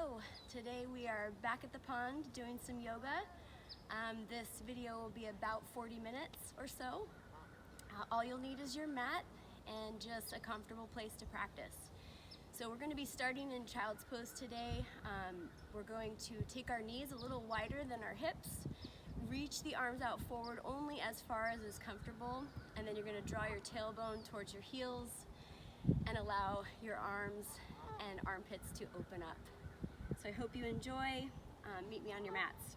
Hello, today we are back at the pond doing some yoga. This video will be about 40 minutes or so. All you'll need is your mat and just a comfortable place to practice. So we're going to be starting in child's pose today. We're going to take our knees a little wider than our hips, reach the arms out forward only as far as is comfortable, and then you're going to draw your tailbone towards your heels and allow your arms and armpits to open up. So I hope you enjoy. Meet me on your mats.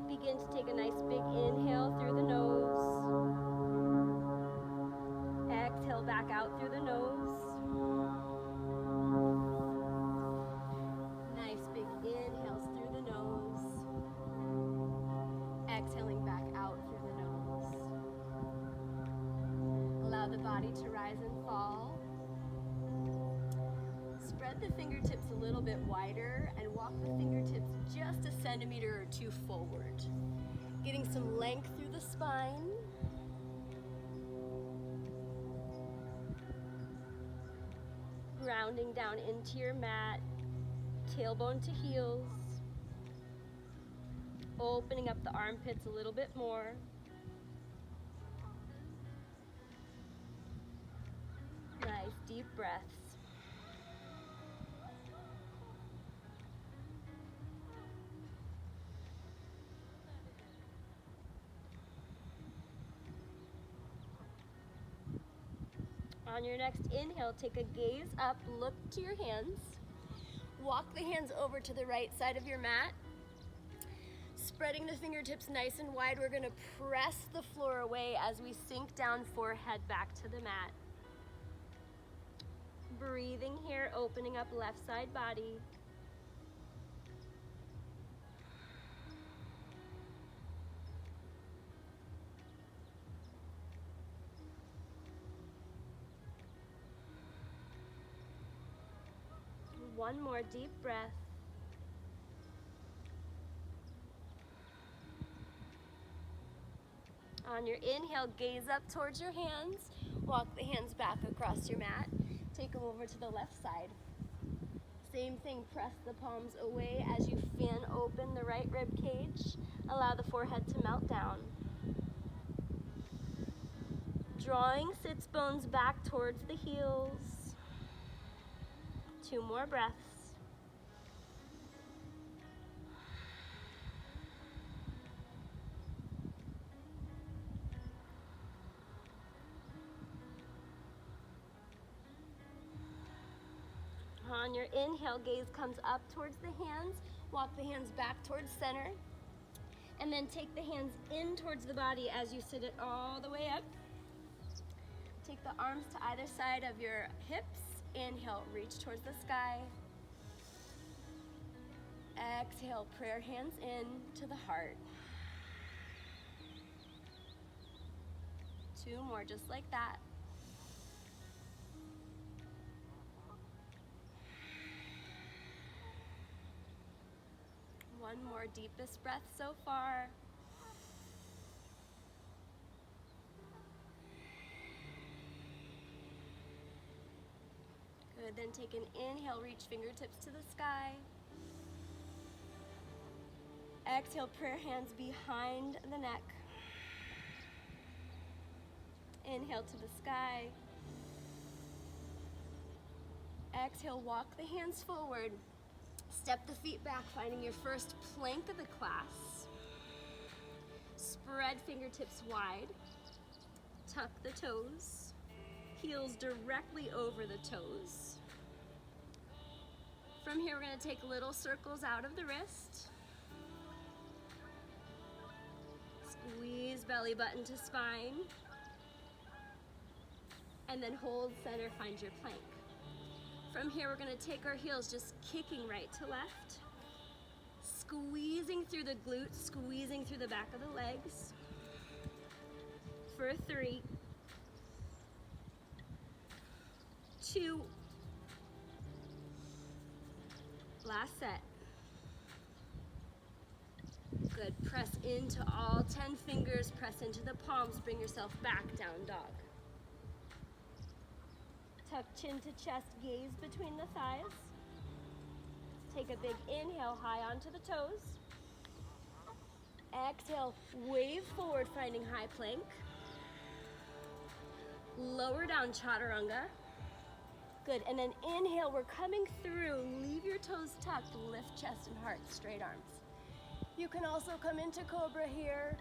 Begin to take a nice big inhale through the nose. Exhale back out through the nose. Nice big inhales through the nose. Exhaling back out through the nose. Allow the body to rise and fall. Spread the fingertips a little bit wider and walk the fingertips just a centimeter or two forward. Getting some length through the spine. Grounding down into your mat, tailbone to heels. Opening up the armpits a little bit more. Nice deep breaths. On your next inhale, take a gaze up, look to your hands. Walk the hands over to the right side of your mat. Spreading the fingertips nice and wide, we're going to press the floor away as we sink down, forehead back to the mat. Breathing here, opening up left side body. One more deep breath. On your inhale, gaze up towards your hands. Walk the hands back across your mat. Take them over to the left side. Same thing, press the palms away as you fan open the right rib cage. Allow the forehead to melt down. Drawing sits bones back towards the heels. 2 more breaths. On your inhale, gaze comes up towards the hands. Walk the hands back towards center. And then take the hands in towards the body as you sit it all the way up. Take the arms to either side of your hips. Inhale, reach towards the sky. Exhale, prayer hands in to the heart. 2 more, just like that. One more, deepest breath so far. Good, then take an inhale, reach fingertips to the sky. Exhale, prayer hands behind the neck. Inhale to the sky. Exhale, walk the hands forward. Step the feet back, finding your first plank of the class. Spread fingertips wide. Tuck the toes. Heels directly over the toes. From here, we're going to take little circles out of the wrist. Squeeze belly button to spine. And then hold center, find your plank. From here, we're going to take our heels, just kicking right to left. Squeezing through the glutes, squeezing through the back of the legs. For 3, 2, Last set. Good, press into all 10 fingers, press into the palms, bring yourself back, down dog. Tuck chin to chest, gaze between the thighs. Take a big inhale, high onto the toes. Exhale, wave forward, finding high plank. Lower down, chaturanga. Good, and then inhale, we're coming through. Leave your toes tucked, lift chest and heart, straight arms. You can also come into cobra here.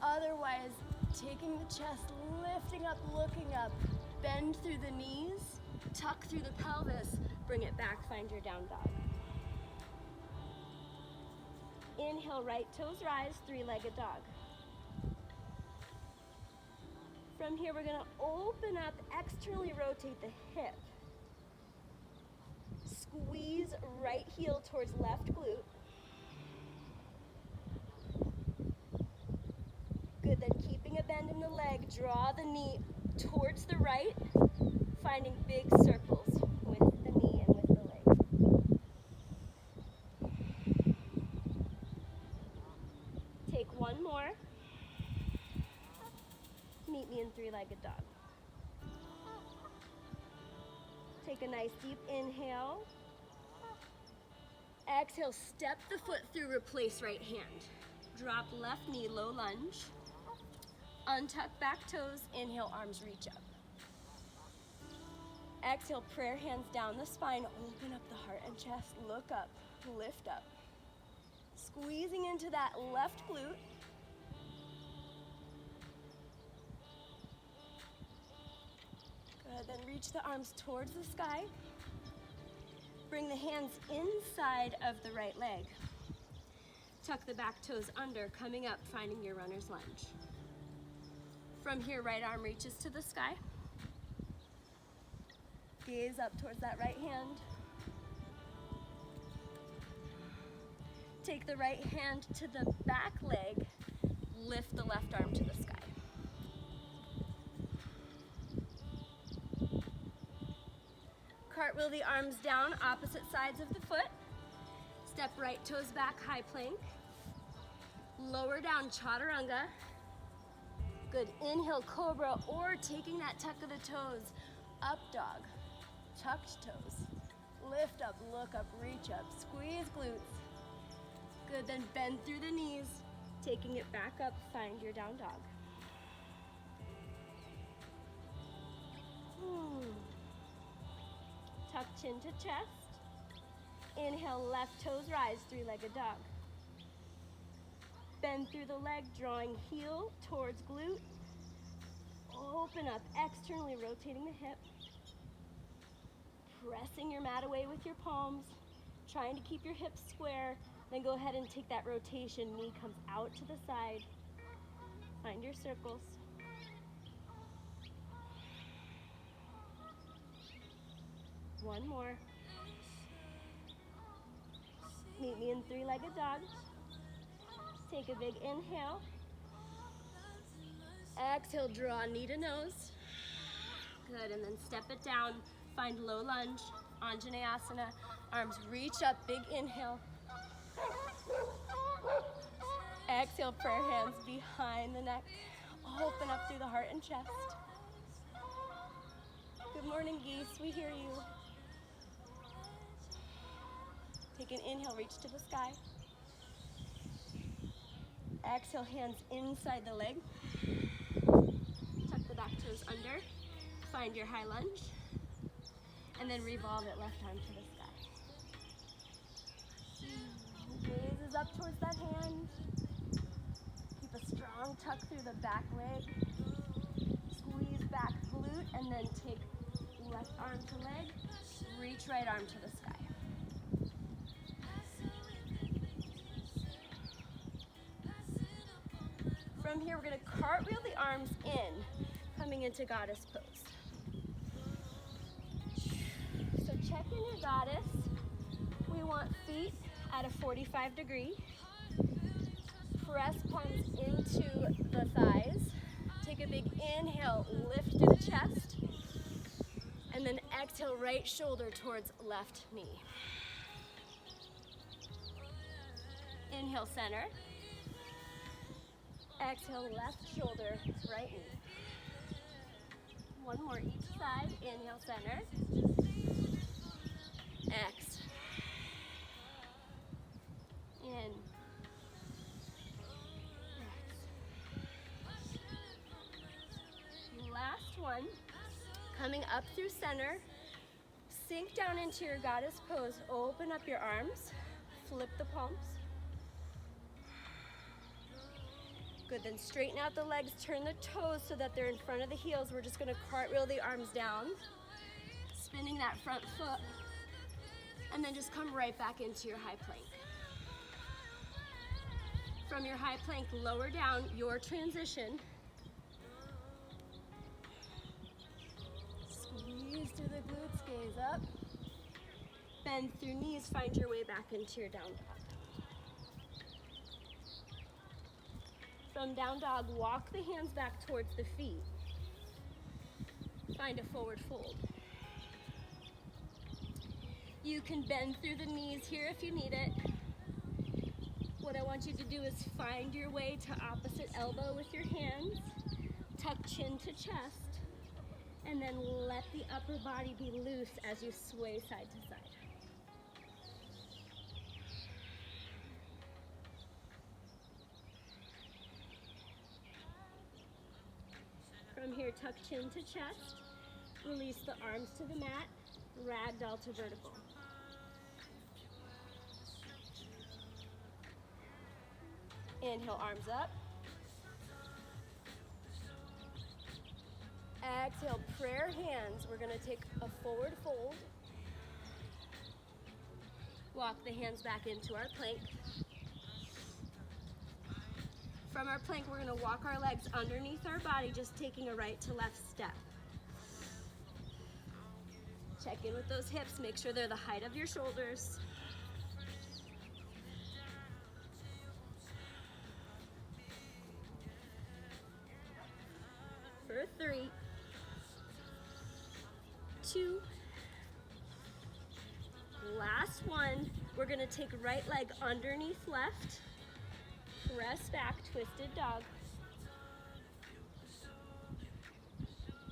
Otherwise, taking the chest, lifting up, looking up. Bend through the knees, tuck through the pelvis, bring it back, find your down dog. Inhale, right toes rise, three-legged dog. From here, we're gonna open up, externally rotate the hip. Squeeze right heel towards left glute. Good, then keeping a bend in the leg, draw the knee towards the right, finding big circles with the knee and with the leg. Take one more. Meet me in three-legged dog. Take a nice deep inhale. Exhale, step the foot through, replace right hand. Drop left knee, low lunge. Untuck back toes, inhale, arms reach up. Exhale, prayer hands down the spine, open up the heart and chest, look up, lift up. Squeezing into that left glute. Good, then reach the arms towards the sky. Bring the hands inside of the right leg. Tuck the back toes under, coming up, finding your runner's lunge. From here, right arm reaches to the sky. Gaze up towards that right hand. Take the right hand to the back leg. Lift the left arm to the sky. Cartwheel the arms down, opposite sides of the foot. Step right toes back, high plank. Lower down, chaturanga. Good, inhale, cobra, or taking that tuck of the toes, up dog, tucked toes. Lift up, look up, reach up, squeeze glutes. Good, then bend through the knees, taking it back up, find your down dog. Tuck chin to chest. Inhale, left toes rise, three-legged dog. Bend through the leg, drawing heel towards glute. Open up, externally rotating the hip. Pressing your mat away with your palms. Trying to keep your hips square. Then go ahead and take that rotation. Knee comes out to the side. Find your circles. One more. Meet me in three-legged dog. Take a big inhale. Exhale, draw knee to nose. Good, and then step it down. Find low lunge, Anjaneyasana. Arms reach up, big inhale. Exhale, prayer hands behind the neck. Open up through the heart and chest. Good morning, geese, we hear you. Take an inhale, reach to the sky. Exhale, hands inside the leg. Tuck the back toes under. Find your high lunge. And then revolve it, left arm to the sky. Gaze is up towards that hand. Keep a strong tuck through the back leg. Squeeze back glute, and then take left arm to leg. Reach right arm to the sky. From here, we're going to cartwheel the arms in, coming into goddess pose. So check in your goddess. We want feet at a 45 degree. Press palms into the thighs. Take a big inhale, lift through the chest. And then exhale, right shoulder towards left knee. Inhale, center. Exhale, left shoulder, right knee. One more each side. Inhale, center. X. In. X. Last one. Coming up through center. Sink down into your goddess pose. Open up your arms. Flip the palms. Good, then straighten out the legs, turn the toes so that they're in front of the heels. We're just gonna cartwheel the arms down, spinning that front foot, and then just come right back into your high plank. From your high plank, lower down your transition. Squeeze through the glutes, gaze up. Bend through knees, find your way back into your down dog. From down dog, walk the hands back towards the feet. Find a forward fold. You can bend through the knees here if you need it. What I want you to do is find your way to opposite elbow with your hands. Tuck chin to chest. And then let the upper body be loose as you sway side to side. From here, tuck chin to chest. Release the arms to the mat. Ragdoll to vertical. Inhale, arms up. Exhale, prayer hands. We're gonna take a forward fold. Walk the hands back into our plank. From our plank, we're gonna walk our legs underneath our body, just taking a right to left step. Check in with those hips, make sure they're the height of your shoulders. For 3, 2, last one. We're gonna take right leg underneath left, press back, twisted dog.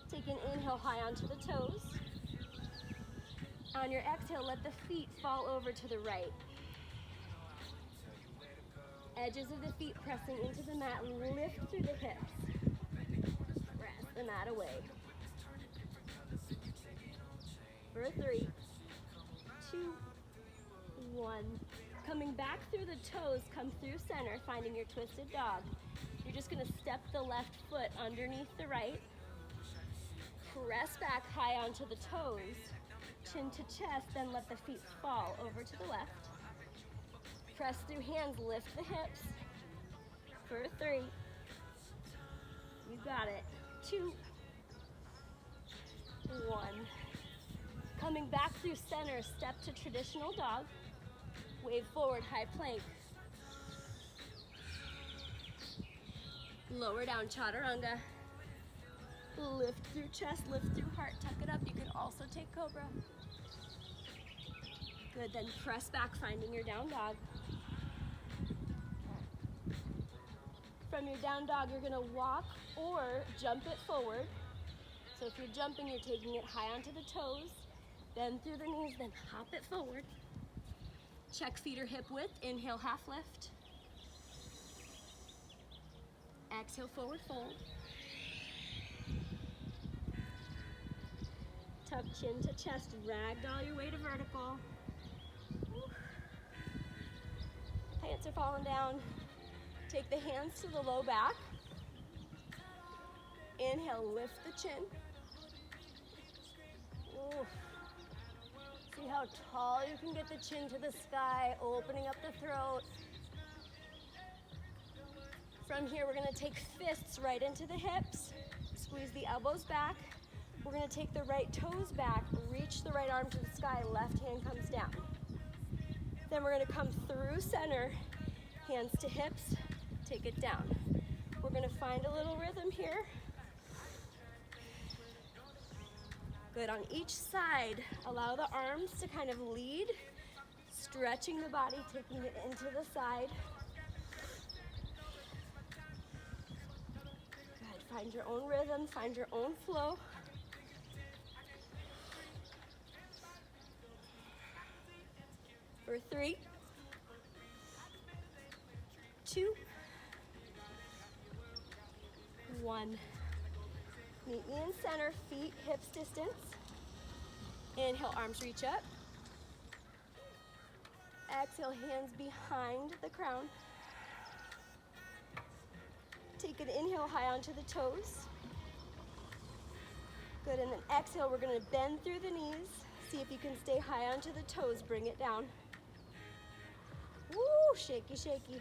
Take an inhale high onto the toes. On your exhale, let the feet fall over to the right. Edges of the feet pressing into the mat, lift through the hips. Press the mat away. For 3, 2, 1. Coming back through the toes, come through center, finding your twisted dog. You're just gonna step the left foot underneath the right. Press back high onto the toes. Chin to chest, then let the feet fall over to the left. Press through hands, lift the hips. For 3. You got it. 2, 1. Coming back through center, step to traditional dog. Wave forward, high plank. Lower down, chaturanga. Lift through chest, lift through heart, tuck it up. You can also take cobra. Good, then press back, finding your down dog. From your down dog, you're gonna walk or jump it forward. So if you're jumping, you're taking it high onto the toes, bend through the knees, then hop it forward. Check feet or hip width, inhale, half lift. Exhale, forward fold. Tuck chin to chest, ragdoll your way to vertical. Pants are falling down. Take the hands to the low back. Inhale, lift the chin. Ooh. See how tall you can get the chin to the sky, opening up the throat. From here, we're gonna take fists right into the hips. Squeeze the elbows back. We're gonna take the right toes back, reach the right arm to the sky, left hand comes down. Then we're gonna come through center, hands to hips, take it down. We're gonna find a little rhythm here. Good, on each side, allow the arms to kind of lead. Stretching the body, taking it into the side. Good, find your own rhythm, find your own flow. For 3, 2, 1. Meet me in center, feet, hips distance. Inhale, arms reach up. Exhale, hands behind the crown. Take an inhale high onto the toes. Good, and then exhale, we're gonna bend through the knees. See if you can stay high onto the toes, bring it down. Woo, shaky, shaky.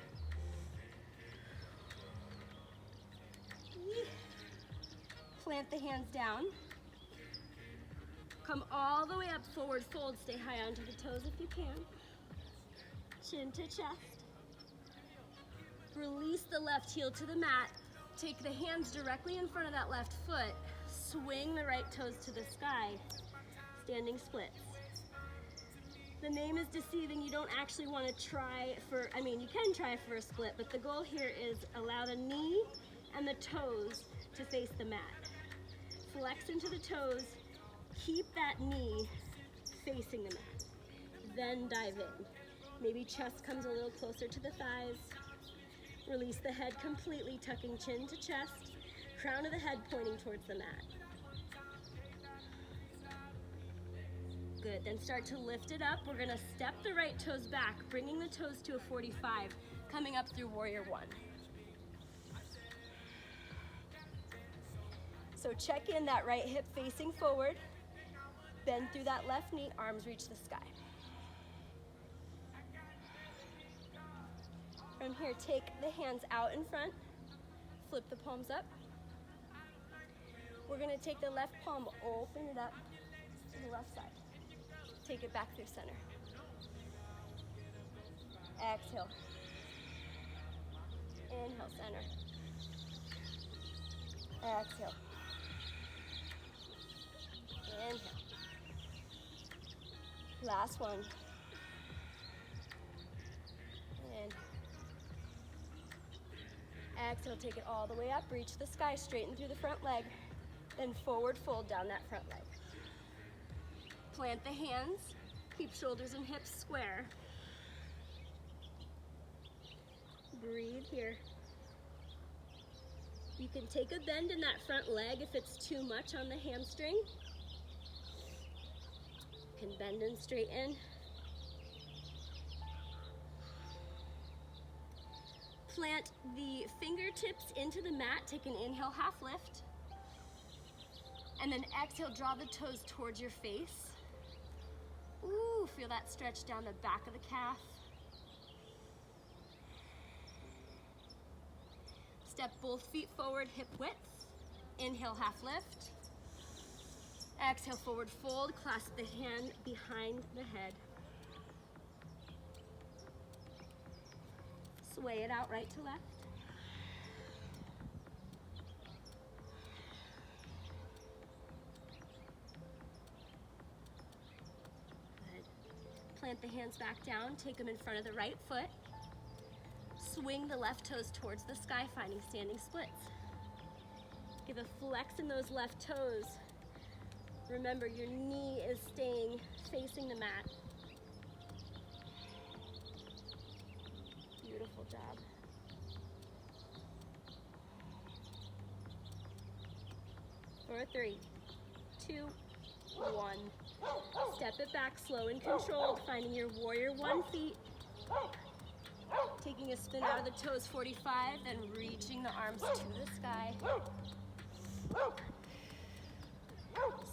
Plant the hands down. Come all the way up, forward fold. Stay high onto the toes if you can. Chin to chest. Release the left heel to the mat. Take the hands directly in front of that left foot. Swing the right toes to the sky. Standing splits. The name is deceiving. You don't actually want to try for, you can try for a split, but the goal here is allow the knee and the toes to face the mat. Flex into the toes, keep that knee facing the mat. Then dive in. Maybe chest comes a little closer to the thighs. Release the head completely, tucking chin to chest, crown of the head pointing towards the mat. Good, then start to lift it up. We're gonna step the right toes back, bringing the toes to a 45, coming up through warrior 1. So check in that right hip facing forward. Bend through that left knee, arms reach the sky. From here, take the hands out in front, flip the palms up. We're gonna take the left palm, open it up to the left side. Take it back through center. Exhale. Inhale, center. Exhale. Inhale. Last one. And exhale, take it all the way up, reach the sky, straighten through the front leg, then forward fold down that front leg. Plant the hands, keep shoulders and hips square. Breathe here. You can take a bend in that front leg if it's too much on the hamstring. You can bend and straighten. Plant the fingertips into the mat, take an inhale, half lift. And then exhale, draw the toes towards your face. Ooh, feel that stretch down the back of the calf. Step both feet forward, hip width. Inhale, half lift. Exhale, forward fold, clasp the hand behind the head. Sway it out right to left. Plant the hands back down, take them in front of the right foot. Swing the left toes towards the sky, finding standing splits. Give a flex in those left toes. Remember, your knee is staying facing the mat. Beautiful job. For 3, 2, 1. Step it back, slow and controlled, finding your warrior 1 feet. Taking a spin out of the toes, 45, then reaching the arms to the sky.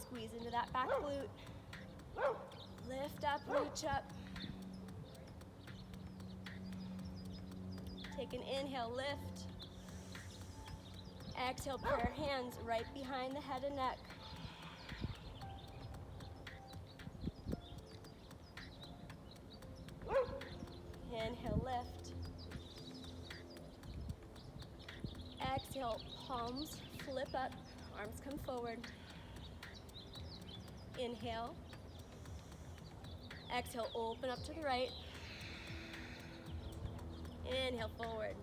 Squeeze into that back glute. Lift up, reach up. Take an inhale, lift. Exhale, prayer hands right behind the head and neck. Inhale, lift. Exhale, palms flip up, arms come forward. Inhale. Exhale, open up to the right. Inhale forward.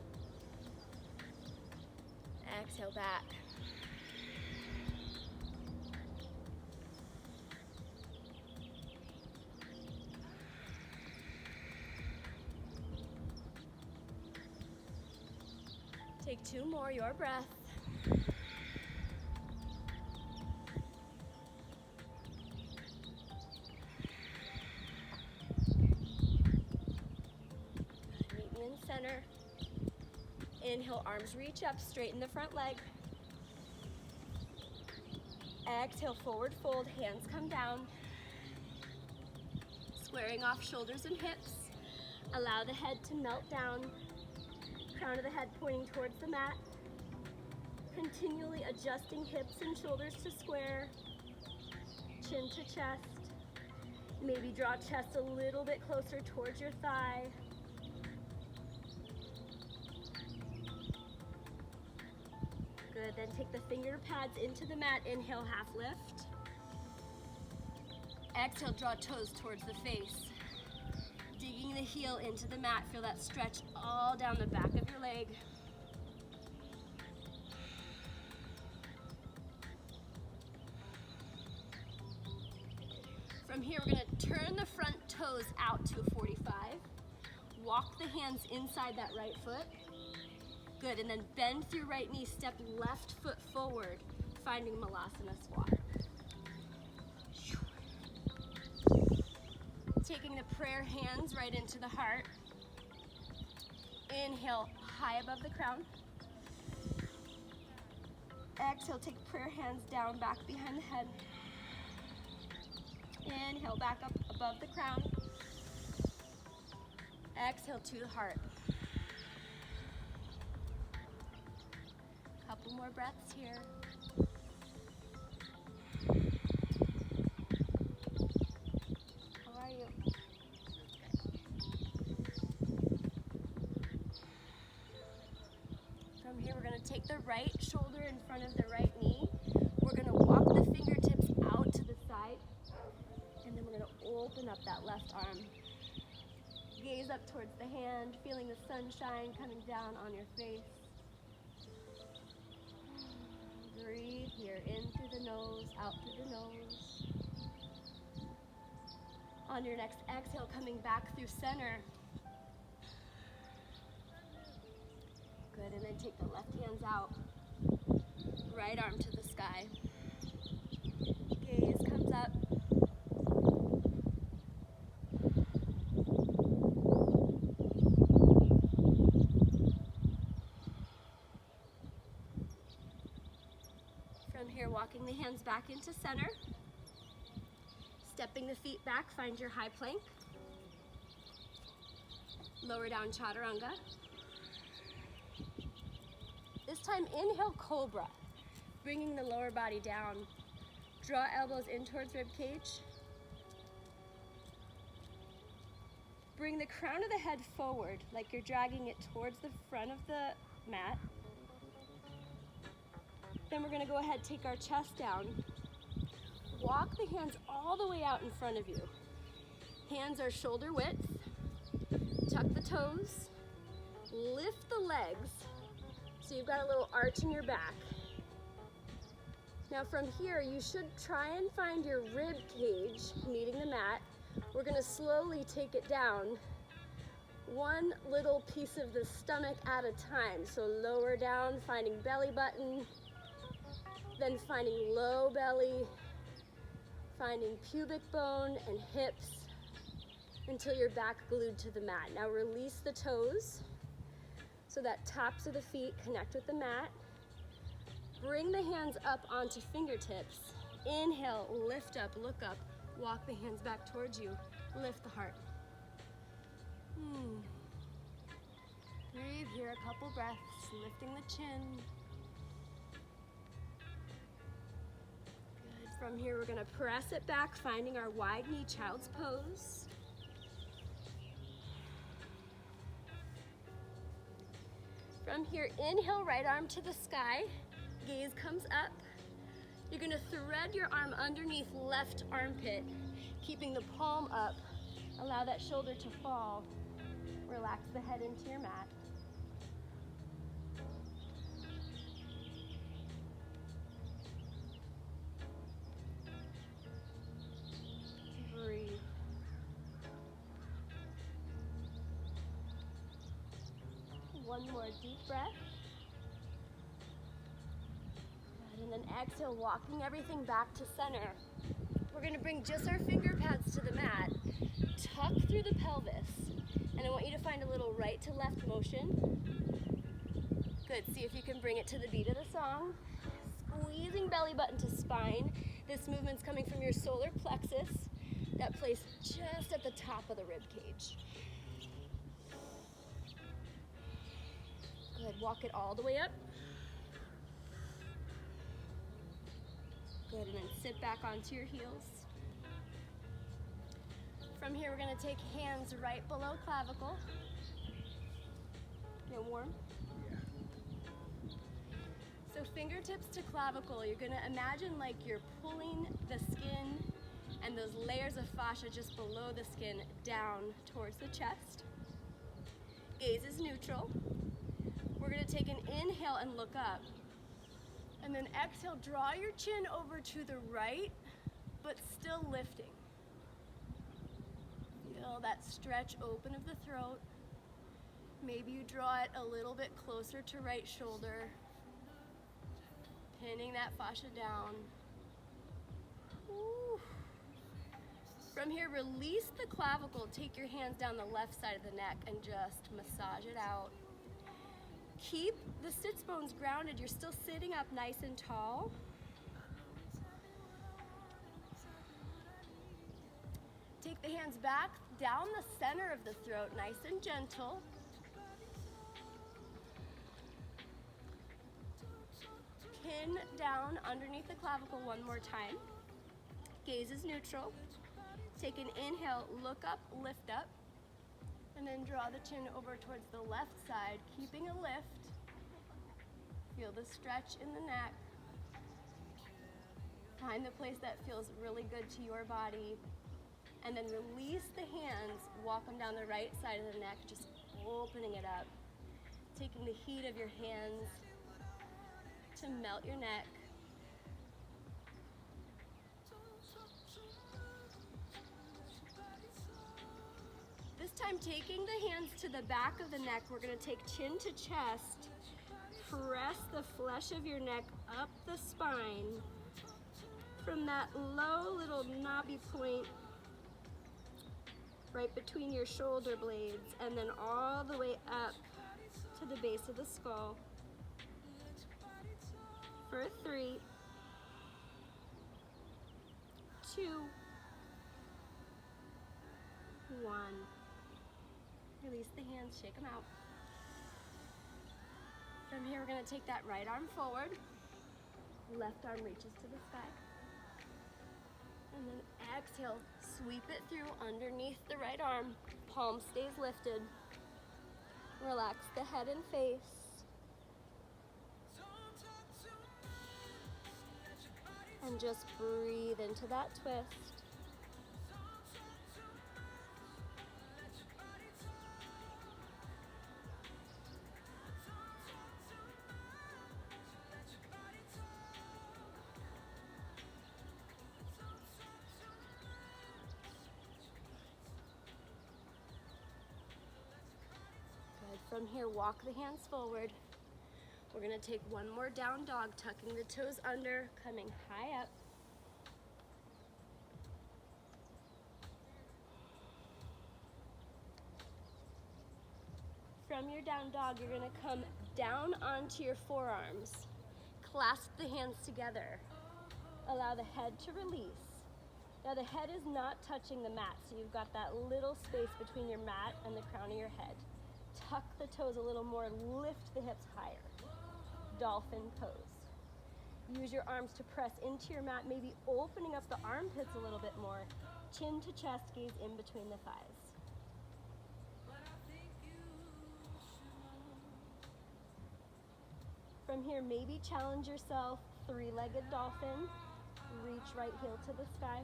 Exhale back. Take 2 more, your breath. Meet me in center. Inhale, arms reach up, straighten the front leg. Exhale, forward fold, hands come down. Squaring off shoulders and hips. Allow the head to melt down. Crown of the head pointing towards the mat. Continually adjusting hips and shoulders to square. Chin to chest. Maybe draw chest a little bit closer towards your thigh. Good, then take the finger pads into the mat. Inhale, half lift. Exhale, draw toes towards the face. Digging the heel into the mat, feel that stretch all down the back of your leg. From here, we're gonna turn the front toes out to a 45. Walk the hands inside that right foot. Good, and then bend through right knee, step left foot forward, finding Malasana squat. Taking the prayer hands right into the heart. Inhale, high above the crown. Exhale, take prayer hands down, back behind the head. Inhale, back up above the crown. Exhale to the heart. Couple more breaths here. How are you? From here, we're going to take the right shoulder in front of the right knee. We're going to walk the fingertips out to the side. And then we're going to open up that left arm. Gaze up towards the hand, feeling the sunshine coming down on your face. Breathe here, in through the nose, out through the nose. On your next exhale, coming back through center. Good, and then take the left hands out. Right arm to the sky. Gaze comes up. From here, walking the hands back into center. Stepping the feet back, find your high plank. Lower down chaturanga. This time, inhale, cobra. Bringing the lower body down. Draw elbows in towards rib cage. Bring the crown of the head forward, like you're dragging it towards the front of the mat. Then we're gonna go ahead, take our chest down. Walk the hands all the way out in front of you. Hands are shoulder width. Tuck the toes. Lift the legs. So you've got a little arch in your back. Now from here, you should try and find your rib cage meeting the mat. We're gonna slowly take it down, one little piece of the stomach at a time. So lower down, finding belly button, then finding low belly, finding pubic bone and hips until you're back glued to the mat. Now release the toes so that tops of the feet connect with the mat. Bring the hands up onto fingertips. Inhale, lift up, look up. Walk the hands back towards you. Lift the heart. Breathe here, a couple breaths, lifting the chin. Good. From here, we're gonna press it back, finding our wide knee child's pose. From here, inhale, right arm to the sky. Gaze comes up. You're gonna thread your arm underneath left armpit, keeping the palm up. Allow that shoulder to fall. Relax the head into your mat. Breathe. One more deep breath. Good. And then exhale, walking everything back to center. We're going to bring just our finger pads to the mat. Tuck through the pelvis. And I want you to find a little right to left motion. Good. See if you can bring it to the beat of the song. Squeezing belly button to spine. This movement's coming from your solar plexus, that place just at the top of the rib cage. Good. Walk it all the way up. Good. And then sit back onto your heels. From here, we're going to take hands right below clavicle. Get warm? Yeah. So fingertips to clavicle, you're going to imagine like you're pulling the skin and those layers of fascia just below the skin down towards the chest. Gaze is neutral. We're going to take an inhale and look up. And then exhale, draw your chin over to the right, but still lifting. Feel that stretch open of the throat. Maybe you draw it a little bit closer to right shoulder, pinning that fascia down. Ooh. From here, release the clavicle. Take your hands down the left side of the neck and just massage it out. Keep the sits bones grounded. You're still sitting up nice and tall. Take the hands back down the center of the throat, nice and gentle. Pin down underneath the clavicle one more time. Gaze is neutral. Take an inhale, look up, lift up, and then draw the chin over towards the left side, keeping a lift. Feel the stretch in the neck. Find the place that feels really good to your body. And then release the hands, walk them down the right side of the neck, just opening it up. Taking the heat of your hands to melt your neck. This time, taking the hands to the back of the neck, we're going to take chin to chest. Press the flesh of your neck up the spine. From that low little knobby point right between your shoulder blades, and then all the way up to the base of the skull. For 3, 2, 1. Release the hands, shake them out. From here, we're going to take that right arm forward. Left arm reaches to the sky. And then exhale, sweep it through underneath the right arm. Palm stays lifted. Relax the head and face. And just breathe into that twist. From here, walk the hands forward. We're going to take one more down dog, tucking the toes under, coming high up. From your down dog, you're going to come down onto your forearms. Clasp the hands together. Allow the head to release. Now the head is not touching the mat, so you've got that little space between your mat and the crown of your head. Tuck the toes a little more, lift the hips higher. Dolphin pose. Use your arms to press into your mat, maybe opening up the armpits a little bit more. Chin to chest, gaze in between the thighs. From here, maybe challenge yourself, 3-legged dolphin. Reach right heel to the sky.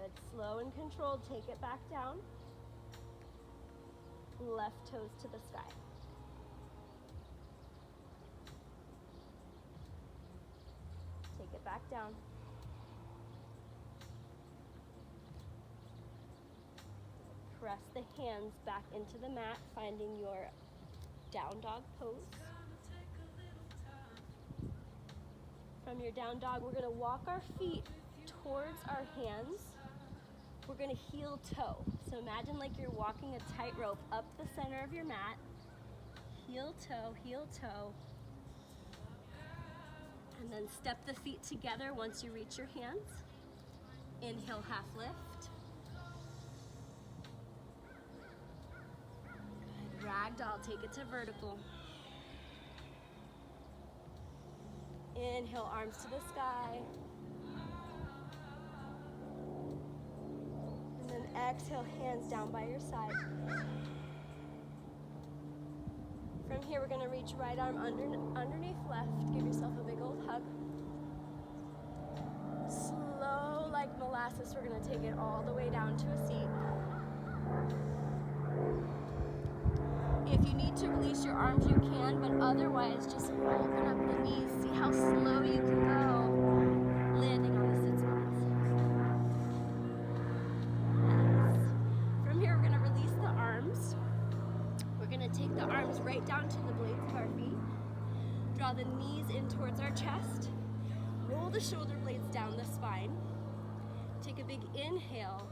Good, slow and controlled, take it back down. Left toes to the sky. Take it back down. Press the hands back into the mat, finding your down dog pose. From your down dog, we're gonna walk our feet towards our hands. We're gonna heel toe. So imagine like you're walking a tightrope up the center of your mat. Heel toe, heel toe. And then step the feet together once you reach your hands. Inhale, half lift. Good, ragdoll, take it to vertical. Inhale, arms to the sky. And then exhale, hands down by your side. From here, we're gonna reach right arm underneath left. Give yourself a big old hug. Slow like molasses, we're gonna take it all the way down to a seat. If you need to release your arms, you can, but otherwise, just open up the knees. See how slow you can go, landing on the sits bones. Yes. From here, we're gonna release the arms. We're gonna take the arms right down to the blades of our feet. Draw the knees in towards our chest. Roll the shoulder blades down the spine. Take a big inhale.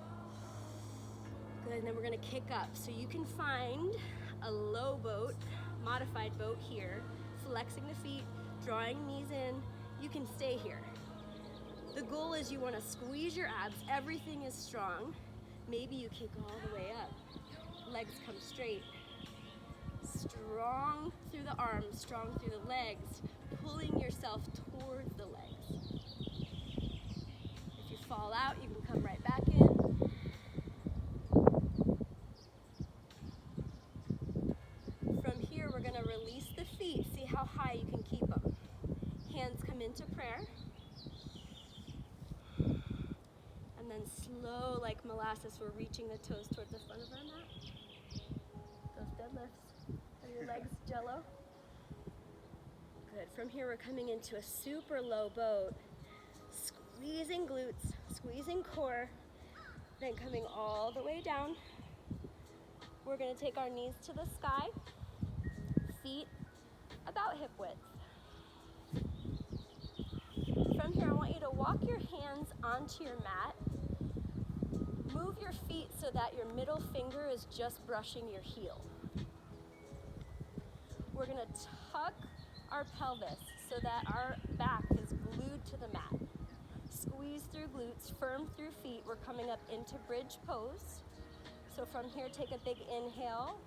Good, and then we're gonna kick up. So you can find a low boat, modified boat here, flexing the feet, drawing knees in. You can stay here. The goal is you wanna squeeze your abs, everything is strong. Maybe you kick all the way up. Legs come straight. Strong through the arms, strong through the legs, pulling yourself towards the legs. If you fall out, you can come right back in. From here, we're gonna release the feet. See how high you can keep them. Hands come into prayer. And then slow like molasses, we're reaching the toes towards the front of our mat. Those deadlifts. Are your legs jello? Good. From here, we're coming into a super low boat. Squeezing glutes, squeezing core, then coming all the way down. We're gonna take our knees to the sky, feet about hip width. From here, I want you to walk your hands onto your mat. Move your feet so that your middle finger is just brushing your heel. We're gonna tuck our pelvis so that our back is glued to the mat. Squeeze through glutes, firm through feet. We're coming up into bridge pose. So from here, take a big inhale.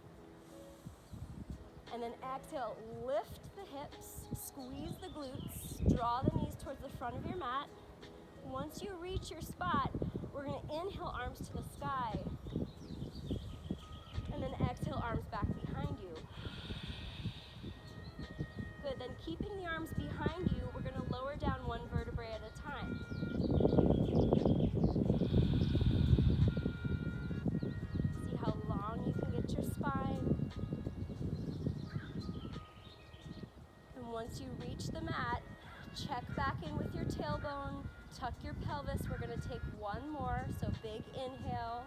And then exhale, lift the hips, squeeze the glutes, draw the knees towards the front of your mat. Once you reach your spot, we're gonna inhale, arms to the sky. And then exhale, arms back behind you. Good, then keeping the arms behind you, we're gonna lower down one vertebrae at a time. See how long you can get your spine. And once you reach the mat, check back in with your tailbone, tuck your pelvis. We're gonna take one more, so big inhale.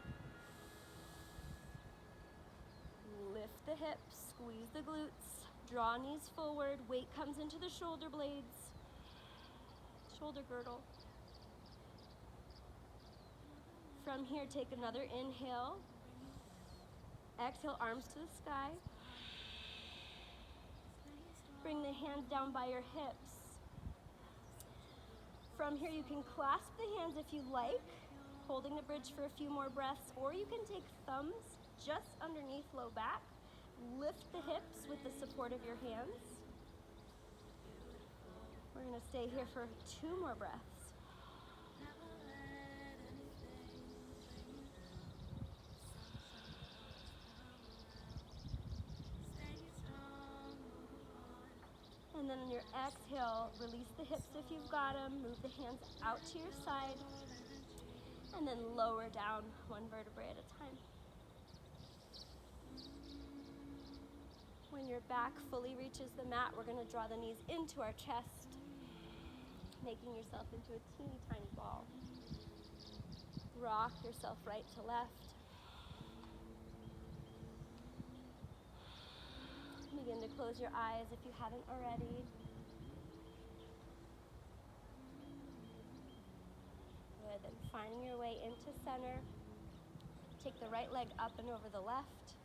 Lift the hips, squeeze the glutes. Draw knees forward, weight comes into the shoulder blades, shoulder girdle. From here, take another inhale. Exhale, arms to the sky. Bring the hands down by your hips. From here, you can clasp the hands if you like, holding the bridge for a few more breaths, or you can take thumbs just underneath low back. Lift the hips with the support of your hands. We're gonna stay here for 2 more breaths. And then on your exhale, release the hips if you've got them. Move the hands out to your side. And then lower down one vertebrae at a time. When your back fully reaches the mat, we're going to draw the knees into our chest, making yourself into a teeny tiny ball. Rock yourself right to left. Begin to close your eyes if you haven't already. Good, then finding your way into center. Take the right leg up and over the left.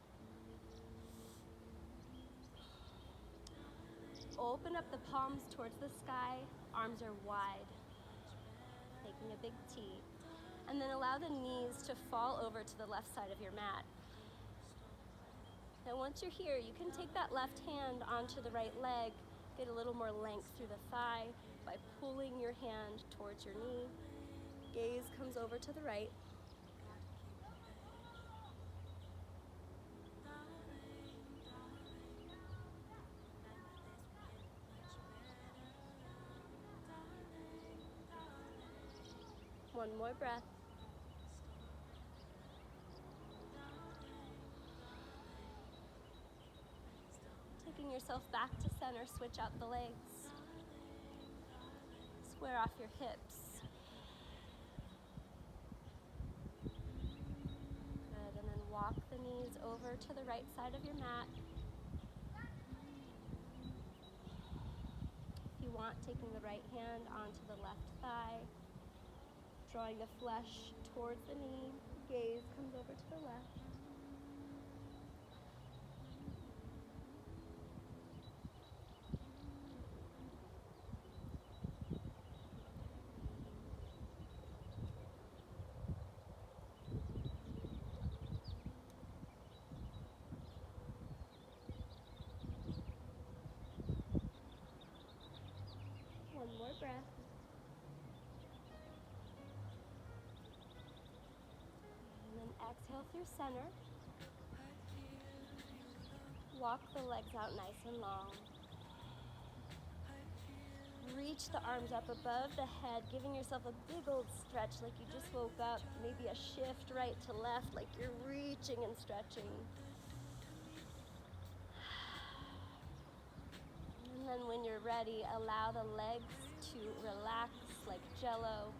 Open up the palms towards the sky, arms are wide, making a big T. And then allow the knees to fall over to the left side of your mat. Now once you're here, you can take that left hand onto the right leg, get a little more length through the thigh by pulling your hand towards your knee. Gaze comes over to the right. One more breath. Taking yourself back to center, switch out the legs. Square off your hips. Good, and then walk the knees over to the right side of your mat. If you want, taking the right hand onto the left thigh, drawing the flesh towards the knee, gaze comes over to the left. One more breath. And then exhale through center. Walk the legs out nice and long. Reach the arms up above the head, giving yourself a big old stretch like you just woke up. Maybe a shift right to left, like you're reaching and stretching. And then when you're ready, allow the legs to relax like jello.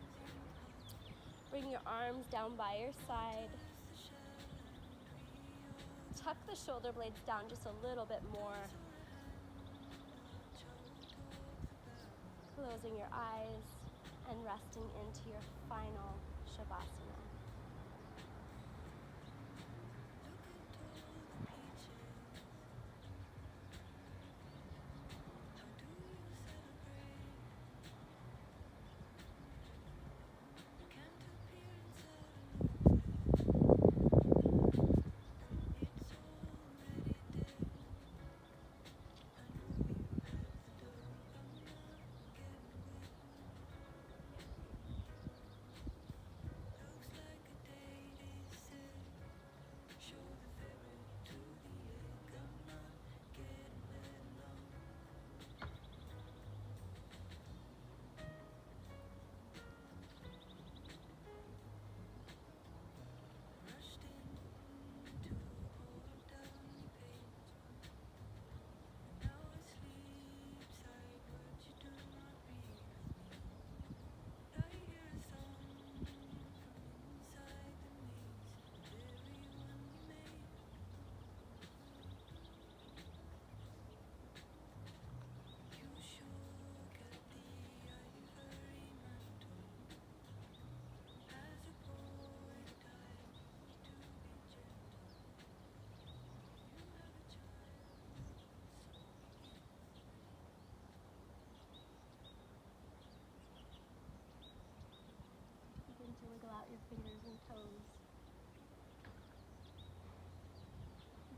Bring your arms down by your side. Tuck the shoulder blades down just a little bit more. Closing your eyes and resting into your final Shavasana. Wiggle out your fingers and toes.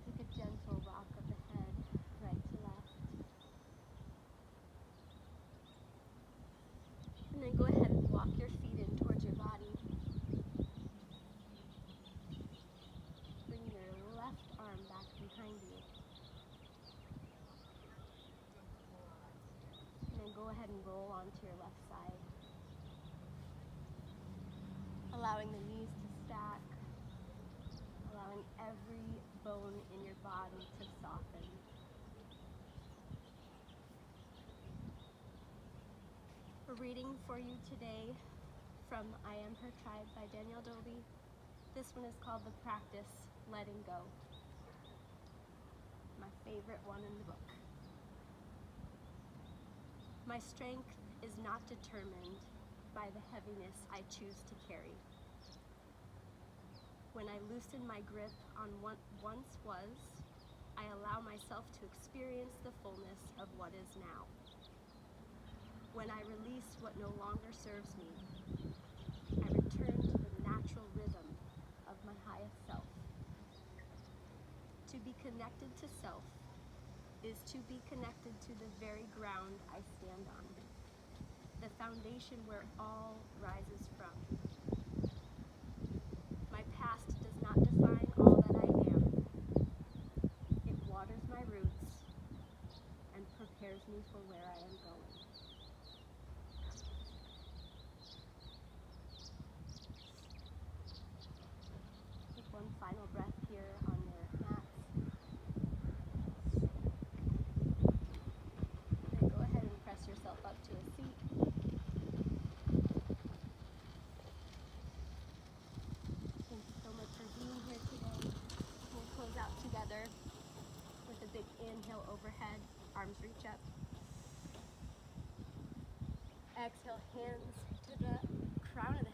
Take a gentle rock of the head, right to left. And then go ahead and walk your feet in towards your body. Bring your left arm back behind you. And then go ahead and roll onto your left side. allowing the knees to stack, allowing every bone in your body to soften. A reading for you today from I Am Her Tribe by Danielle Doby. This one is called The Practice Letting Go. My favorite one in the book. My strength is not determined by the heaviness I choose to carry. When I loosen my grip on what once was, I allow myself to experience the fullness of what is now. When I release what no longer serves me, I return to the natural rhythm of my highest self. To be connected to self is to be connected to the very ground I stand on, the foundation where all rises from. My past does not define all that I am. It waters my roots and prepares me for where I am going. Take one final breath here on your mats. Then go ahead and press yourself up to a seat. Thank you so much for being here today. We'll close out together with a big inhale overhead, arms reach up. Exhale, hands to the crown of the